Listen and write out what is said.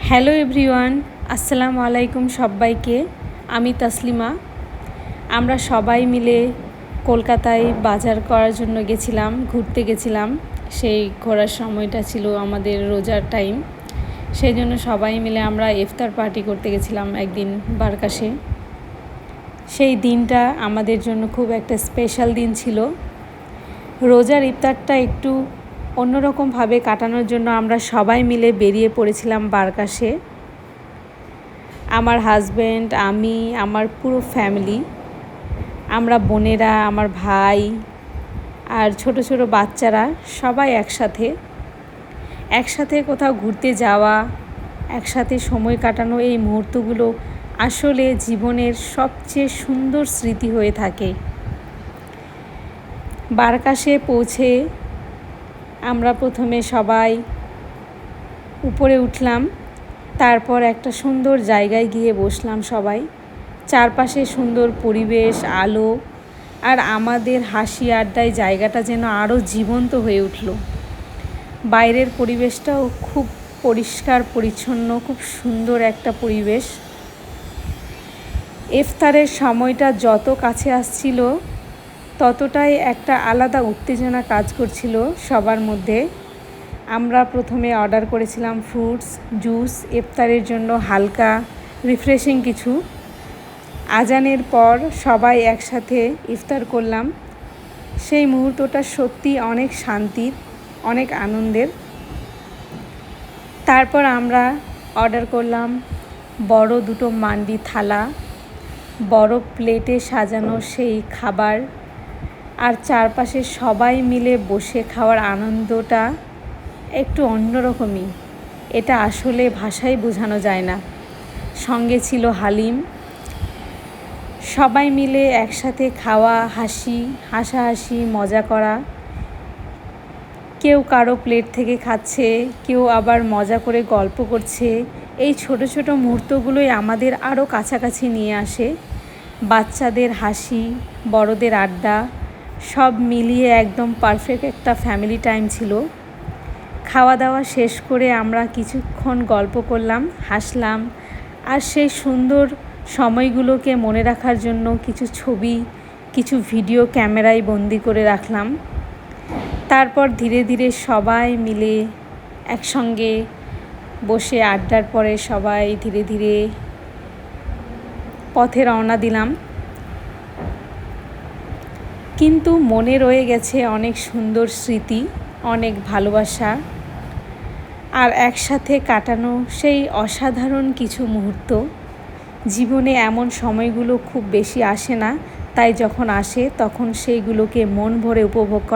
Hello everyone, আসসালামু আলাইকুম সবাইকে। আমি তাসলিমা। আমরা সবাই মিলে কলকাতায় বাজার করার জন্য গেছিলাম, ঘুরতে গেছিলাম। সেই ঘোরার সময়টা ছিল আমাদের রোজার টাইম। সেই জন্য সবাই মিলে আমরা ইফতার পার্টি করতে গেছিলাম একদিন বারকাশে। সেই দিনটা আমাদের জন্য খুব একটা স্পেশাল দিন ছিল। রোজার ইফতারটা একটু অন্যরকমভাবে কাটানোর জন্য আমরা সবাই মিলে বেরিয়ে পড়েছিলাম বারকাশে। আমার হাজব্যান্ড, আমি, আমার পুরো ফ্যামিলি, আমরা বোনেরা, আমার ভাই আর ছোট ছোট বাচ্চারা সবাই একসাথে কোথাও ঘুরতে যাওয়া, একসাথে সময় কাটানো, এই মুহূর্তগুলো আসলে জীবনের সবচেয়ে সুন্দর স্মৃতি হয়ে থাকে। বারকাশে পৌঁছে আমরা প্রথমে সবাই উপরে উঠলাম, তারপর একটা সুন্দর জায়গায় গিয়ে বসলাম সবাই। চারপাশে সুন্দর পরিবেশ, আলো আর আমাদের হাসি আড্ডায় জায়গাটা যেন আরও জীবন্ত হয়ে উঠল। বাইরের পরিবেশটাও খুব পরিষ্কার পরিচ্ছন্ন, খুব সুন্দর একটা পরিবেশ। ইফতারের সময়টা যত কাছে আসছিল ততটাই একটা আলাদা উত্তেজনা কাজ করছিল সবার মধ্যে। আমরা প্রথমে অর্ডার করেছিলাম ফ্রুটস, জুস, ইফতারের জন্য হালকা রিফ্রেশিং কিছু। আজানের পর সবাই একসাথে ইফতার করলাম। সেই মুহূর্তটা সত্যি অনেক শান্তির, অনেক আনন্দের। তারপর আমরা অর্ডার করলাম বড় দুটো মান্ডি থালা, বড় প্লেটে সাজানো সেই খাবার, আর চারপাশে সবাই মিলে বসে খাওয়ার আনন্দটা একটু অন্যরকমই। এটা আসলে ভাষায় বোঝানো যায় না। সঙ্গে ছিল হালিম। সবাই মিলে একসাথে খাওয়া, হাসাহাসি, মজা করা। কেউ কারো প্লেট থেকে খাচ্ছে, কেউ আবার মজা করে গল্প করছে। এই ছোট ছোট মুহূর্তগুলোই আমাদের আরও কাছাকাছি নিয়ে আসে। বাচ্চাদের হাসি, বড়দের আড্ডা, সব মিলিয়ে একদম পারফেক্ট একটা ফ্যামিলি টাইম ছিল। খাওয়া দাওয়া শেষ করে আমরা কিছুক্ষণ গল্প করলাম, হাসলাম, আর সেই সুন্দর সময়গুলোকে মনে রাখার জন্য কিছু ছবি, কিছু ভিডিও ক্যামেরায় বন্দি করে রাখলাম। তারপর ধীরে ধীরে সবাই মিলে একসঙ্গে বসে আড্ডার পরে সবাই ধীরে ধীরে পথে রওনা দিলাম। কিন্তু মনে রয়ে গেছে অনেক সুন্দর স্মৃতি, অনেক ভালোবাসা, আর একসাথে কাটানো সেই অসাধারণ কিছু মুহূর্ত। জীবনে এমন সময়গুলো খুব বেশি আসে না, তাই যখন আসে তখন সেইগুলোকে মন ভরে উপভোগ করা